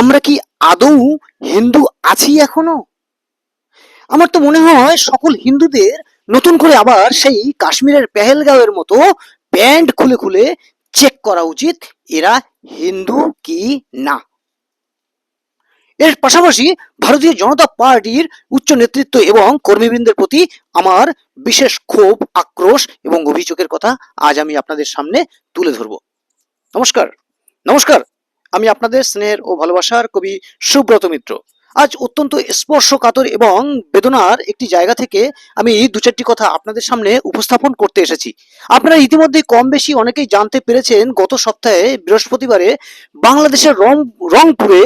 আমরা কি আদৌ হিন্দু আছি এখনো? আমার তো মনে হয় সকল হিন্দুদের নতুন করে আবার সেই কাশ্মীরের পেহেলগাঁওয়ের মতো প্যান্ট খুলে খুলে চেক করা উচিত এরা হিন্দু কি না। এর পাশাপাশি ভারতীয় জনতা পার্টির উচ্চ নেতৃত্ব এবং কর্মীবৃন্দের প্রতি আমার বিশেষ ক্ষোভ, আক্রোশ এবং অভিযোগের কথা আজ আমি আপনাদের সামনে তুলে ধরব। নমস্কার, নমস্কার। আমি আপনাদের স্নেহের ও ভালোবাসার কবি সুব্রত মিত্র। আজ অত্যন্ত স্পর্শকাতর এবং বেদনার একটি জায়গা থেকে আমি দু চারটি কথা আপনাদের সামনে উপস্থাপন করতে এসেছি। আপনারা ইতিমধ্যে কম বেশি অনেকেই জানতে পেরেছেন, গত সপ্তাহে বৃহস্পতিবারে বাংলাদেশের রংপুরে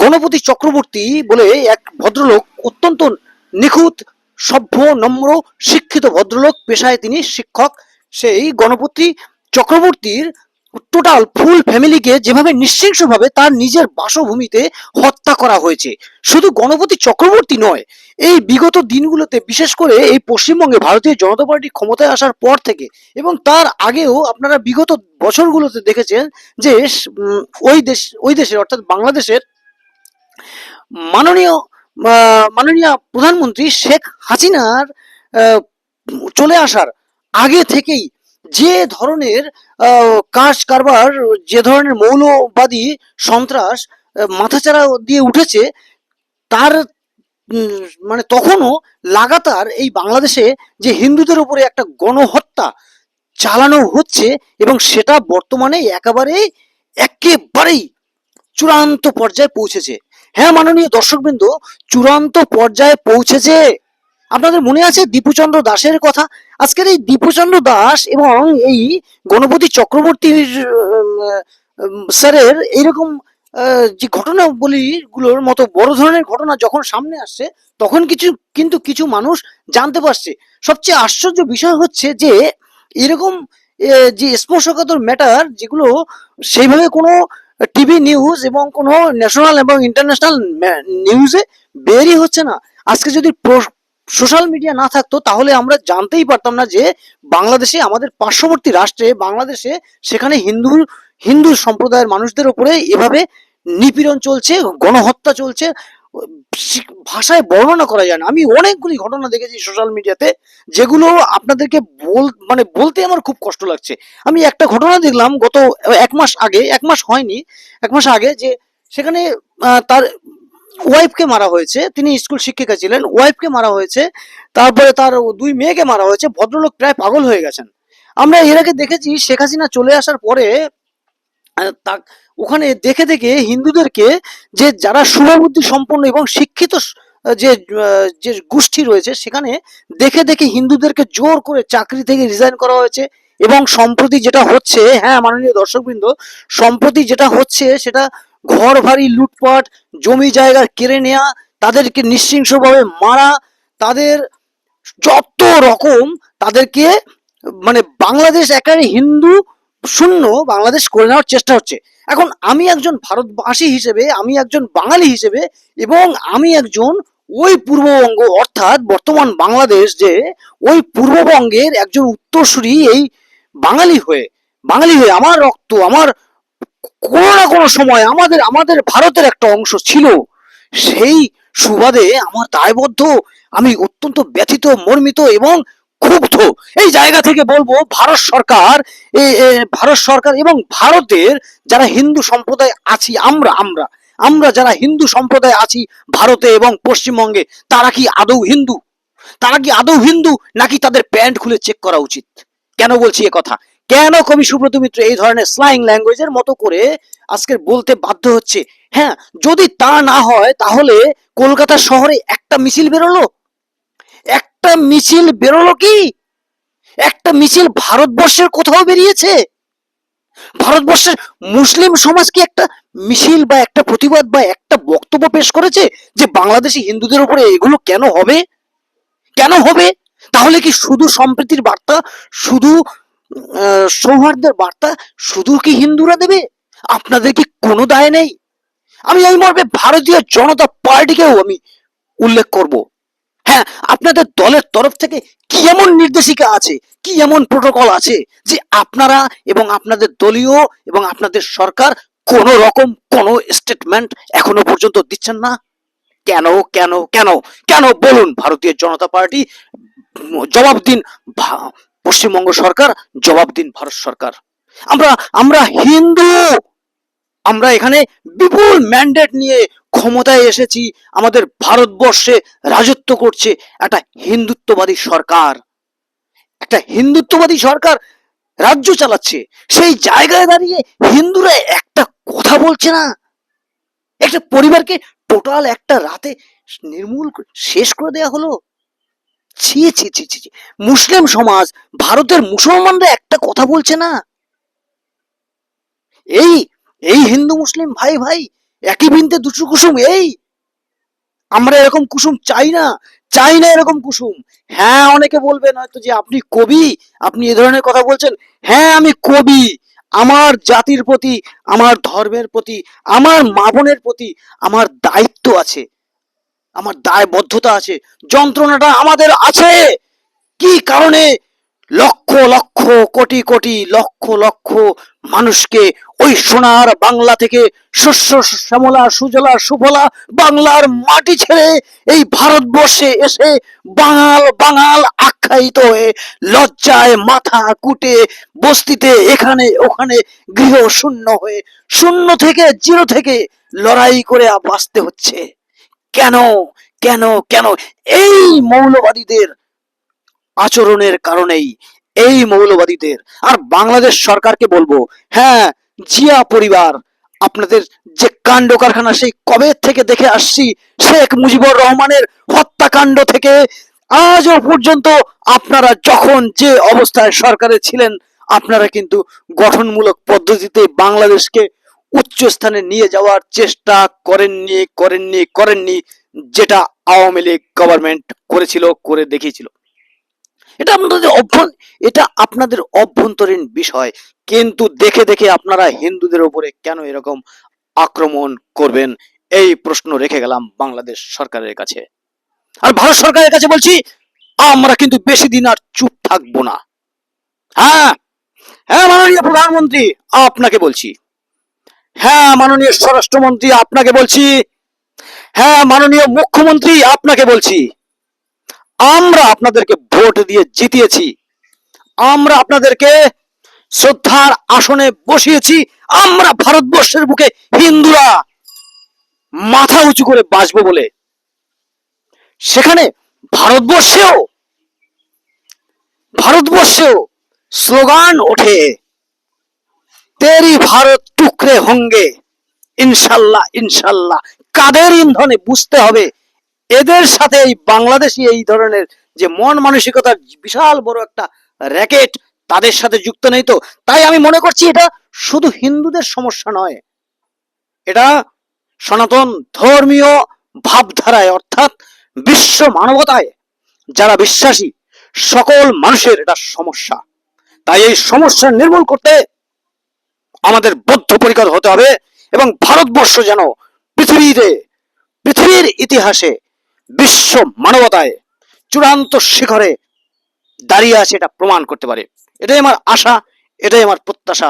গণপতি চক্রবর্তী বলে এক ভদ্রলোক, অত্যন্ত নিখুঁত, সভ্য, নম্র, শিক্ষিত ভদ্রলোক, পেশায় তিনি শিক্ষক, সেই গণপতি চক্রবর্তীর টোটাল ফুল ফ্যামিলিকে যেভাবে নৃশংসভাবে তার নিজের বাসভূমিতে হত্যা করা হয়েছে, শুধু গণপতি চক্রবর্তী নয়, এই বিগত দিনগুলোতে, বিশেষ করে এই পশ্চিমবঙ্গে ভারতীয় জনতা পার্টি ক্ষমতায় আসার পর থেকে এবং তার আগেও আপনারা বিগত বছরগুলোতে দেখেছেন যে ওই দেশের অর্থাৎ বাংলাদেশের মাননীয় মাননীয় প্রধানমন্ত্রী শেখ হাসিনার চলে আসার আগে থেকেই যে ধরনের কাজ কারবার, যে ধরনের মৌলবাদী সন্ত্রাস মাথাচাড়া দিয়ে উঠেছে, তার মানে তখনও লাগাতার এই বাংলাদেশে যে হিন্দুদের উপরে একটা গণহত্যা চালানো হচ্ছে এবং সেটা বর্তমানে একেবারেই চূড়ান্ত পর্যায়ে পৌঁছেছে। হ্যাঁ মাননীয় দর্শকবৃন্দ, চূড়ান্ত পর্যায়ে পৌঁছেছে। আপনাদের মনে আছে দীপুচন্দ্র দাসের কথা? আজকের এই দীপুচন্দ্র দাস এবং এই গণপতি চক্রবর্তীর স্যারের এইরকম যে ঘটনাবলীগুলোর মতো বড় ধরনের ঘটনা যখন সামনে আসছে, তখন কিছু মানুষ জানতে পারছে। সবচেয়ে আশ্চর্য বিষয় হচ্ছে যে এরকম যে স্পর্শকাতর ম্যাটার, যেগুলো সেইভাবে কোনো টিভি নিউজ এবং কোনো ন্যাশনাল এবং ইন্টারন্যাশনাল নিউজে বেরই হচ্ছে না। আজকে যদি সোশ্যাল মিডিয়া না থাকতো তাহলে আমরা জানতেই পারতাম না যে বাংলাদেশে, আমাদের পার্শ্ববর্তী রাষ্ট্রে বাংলাদেশে, সেখানে হিন্দু সম্প্রদায়ের মানুষদের উপরে এভাবে নিপীড়ন চলছে, গণহত্যা চলছে, ভাষায় বর্ণনা করা যায় না। আমি অনেকগুলি ঘটনা দেখেছি সোশ্যাল মিডিয়াতে, যেগুলো আপনাদেরকে বলতে আমার খুব কষ্ট লাগছে। আমি একটা ঘটনা দেখলাম গত এক মাস হয়নি, এক মাস আগে, যে সেখানে তার ওয়াইফকে মারা হয়েছে। তিনি স্কুল শিক্ষিকা ছিলেন, ওয়াইফকে মারা হয়েছে, তারপরে তার দুই মেয়েকে মারা হয়েছে। ভদ্রলোক প্রায় পাগল হয়ে গেছেন। আমরা এর আগে দেখেছি শেখ হাসিনা চলে আসার পরে ওখানে দেখে দেখে হিন্দুদেরকে, যে যারা শুভবুদ্ধি সম্পন্ন এবং শিক্ষিত যে যে গোষ্ঠী রয়েছে, সেখানে দেখে দেখে হিন্দুদেরকে জোর করে চাকরি থেকে রিজাইন করা হয়েছে। এবং সম্প্রতি যেটা হচ্ছে, হ্যাঁ মাননীয় দর্শকবৃন্দ, সম্প্রতি যেটা হচ্ছে সেটা ঘর বাড়ি লুটপাট, জমি জায়গা কেড়ে নেওয়া, তাদেরকে নৃশংসভাবে মারা, তাদের যত রকম, তাদেরকে বাংলাদেশ একেবারে হিন্দু শূন্য বাংলাদেশ করে নেওয়ার চেষ্টা হচ্ছে। এখন আমি একজন ভারতবাসী হিসেবে, আমি একজন বাঙালি হিসেবে, এবং আমি একজন ওই পূর্ববঙ্গ অর্থাৎ বর্তমান বাংলাদেশ, যে ওই পূর্ববঙ্গের একজন উত্তরসূরি, এই বাঙালি হয়ে আমার রক্ত, আমার কোনো না কোনো সময় আমাদের ভারতের একটা অংশ ছিল, সেই সুবাদে আমার দায়বদ্ধ, আমি অত্যন্ত ব্যথিত, মর্মিত এবং ক্ষুব্ধ। এই জায়গা থেকে বলবো, ভারত সরকার এবং ভারতের যারা হিন্দু সম্প্রদায় আছি, আমরা যারা হিন্দু সম্প্রদায় আছি ভারতে এবং পশ্চিমবঙ্গে, তারা কি আদৌ হিন্দু নাকি তাদের প্যান্ট খুলে চেক করা উচিত? কেন বলছি এ কথা? কেন কবি সুব্রত মিত্র এই ধরনের স্ল্যাং ল্যাঙ্গুয়েজের মতো করে আজকে বলতে বাধ্য হচ্ছে? হ্যাঁ, যদি তা না হয় তাহলে কলকাতা শহরে একটা মিছিল বেরোলো কি? একটা মিছিল ভারতবর্ষের কোথাও বেরিয়েছে? ভারতবর্ষের মুসলিম সমাজ কি একটা মিছিল বা একটা প্রতিবাদ বা একটা বক্তব্য পেশ করেছে যে বাংলাদেশি হিন্দুদের উপরে এগুলো কেন হবে? তাহলে কি শুধু সম্প্রীতির বার্তা, শুধু সৌহার্দ্যের বার্তা শুধু কি হিন্দুরা দেবে? আপনাদের কি কোনো দায় নেই? আমি এই মর্মে ভারতীয় জনতা পার্টিকেও আমি উল্লেখ করব। হ্যাঁ, আপনাদের দলের তরফ থেকে কি এমন নির্দেশিকা আছে, কি এমন প্রোটোকল আছে যে আপনারা এবং আপনাদের দলীয় এবং আপনাদের সরকার কোন রকম কোন স্টেটমেন্ট এখনো পর্যন্ত দিচ্ছেন না? কেন কেন কেন কেন বলুন? ভারতীয় জনতা পার্টি জবাব দিন, পশ্চিমবঙ্গ সরকার জবাব দিন, ভারত সরকার। আমরা আমরা হিন্দু, আমরা এখানে বিপুল ম্যান্ডেট নিয়ে ক্ষমতায় এসেছি, আমাদের ভারতবর্ষে রাজত্ব করছে একটা হিন্দুত্ববাদী সরকার, একটা হিন্দুত্ববাদী সরকার রাজ্য চালাচ্ছে। সেই জায়গায় দাঁড়িয়ে হিন্দুরা একটা কথা বলছে না? একটা পরিবারকে টোটাল একটা রাতে নির্মূল শেষ করে দেওয়া হলো। ছি ছি ছি ছি ছি। মুসলিম সমাজ, ভারতের মুসলমানরা একটা কথা বলছে না? এই এই হিন্দু মুসলিম ভাই ভাই একই বৃন্তে দুটো কুসুম। এই আমরা এরকম কুসুম চাই না, চাই না এরকম কুসুম। হ্যাঁ, অনেকে বলবেন হয়তো যে আপনি কবি, আপনি এ ধরনের কথা বলছেন। হ্যাঁ, আমি কবি। আমার জাতির প্রতি, আমার ধর্মের প্রতি, আমার মা বোনের প্রতি আমার দায়িত্ব আছে, আমার দায়বদ্ধতা আছে, যন্ত্রণাটা আমাদের আছে। কি কারণে লক্ষ লক্ষ কোটি কোটি লক্ষ লক্ষ মানুষকে ওই সোনার বাংলা থেকে শস্য শ্যামলা সুজলা সুফলা বাংলার মাটি ছেড়ে এই ভারতবর্ষে এসে বাঙাল বাঙাল আখ্যায়িত হয়ে লজ্জায় মাথা কুটে বস্তিতে এখানে ওখানে গৃহ শূন্য হয়ে, শূন্য থেকে জিরো থেকে লড়াই করে বাঁচতে হচ্ছে? কেন কেন কেন? এই মৌলবাদীদের আচরণের কারণেই, এই মৌলবাদীদের। আর বাংলাদেশ সরকারকে বলবো, হ্যাঁ, জিয়া পরিবার আপনাদের যে কাণ্ড কারখানা সেই কবে থেকে দেখে আসছি, শেখ মুজিবুর রহমানের হত্যাকাণ্ড থেকে আজও পর্যন্ত আপনারা যখন যে অবস্থায় সরকারে ছিলেন, আপনারা কিন্তু গঠনমূলক পদ্ধতিতে বাংলাদেশকে উচ্চ স্থানে নিয়ে যাওয়ার চেষ্টা করেননি করেননি করেননি, যেটা আওয়ামী লীগ গভর্নমেন্ট করেছিল, করে দেখিয়েছিল। এটা আপনাদের অভ্যন্তরীণ বিষয়, কিন্তু দেখে দেখে আপনারা হিন্দুদের উপরে কেন এরকম আক্রমণ করবেন, এই প্রশ্ন রেখে গেলাম বাংলাদেশ সরকারের কাছে। আর ভারত সরকারের কাছে বলছি, আমরা কিন্তু বেশি দিন আর চুপ থাকবো না। হ্যাঁ, হ্যাঁ মাননীয় প্রধানমন্ত্রী আপনাকে বলছি, হ্যাঁ মাননীয় স্বরাষ্ট্রমন্ত্রী আপনাকে বলছি, হ্যাঁ মাননীয় মুখ্যমন্ত্রী আপনাকে বলছি, আমরা আপনাদেরকে ভোট দিয়ে জিতিয়েছি, আমরা আপনাদেরকে শ্রদ্ধার আসনে বসিয়েছি। আমরা ভারতবর্ষের বুকে হিন্দুরা মাথা উঁচু করে বাঁচবো বলে। সেখানে ভারতবর্ষেও ভারতবর্ষেও স্লোগান ওঠে, তেরি ভারত টুকরে হোঙ্গে, ইনশাল্লাহ ইনশাল্লাহ। কাদের ইন্ধনে? বুঝতে হবে এদের সাথে এই বাংলাদেশি এই ধরনের যে মন মানসিকতার বিশাল বড় একটা র্যাকেট, তাদের সাথে যুক্ত নেই তো। তাই আমি মনে করছি এটা শুধু হিন্দুদের সমস্যা নয়, এটা সনাতন ধর্মীয় ভাবধারায় অর্থাৎ বিশ্ব মানবতায় যারা বিশ্বাসী সকল মানুষের এটা সমস্যা। তাই এই সমস্যা নির্মূল করতে আমাদের বদ্ধপরিকর হতে হবে, এবং ভারতবর্ষ যেন পৃথিবীর ইতিহাসে বিশ্ব মানবতায় চূড়ান্ত শিখরে দাঁড়িয়ে আছে এটা প্রমাণ করতে পারে। এটাই আমার আশা, এটাই আমার প্রত্যাশা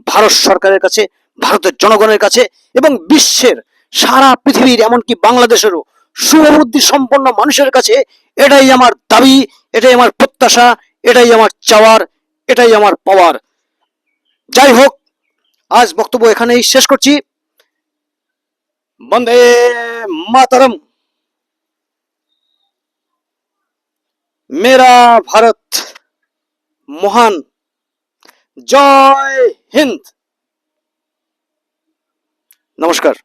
ভারত সরকারের কাছে, ভারতের জনগণের কাছে, এবং বিশ্বের সারা পৃথিবীর এমনকি বাংলাদেশেরও শুভবুদ্ধি সম্পন্ন মানুষের কাছে এটাই আমার দাবি, এটাই আমার প্রত্যাশা, এটাই আমার চাওয়ার, এটাই আমার পাওয়ার। যাই হোক, আজ বক্তব্য এখানেই শেষ করছি। বন্দে মাতরম। মেরা ভারত মহান। জয় হিন্দ। নমস্কার।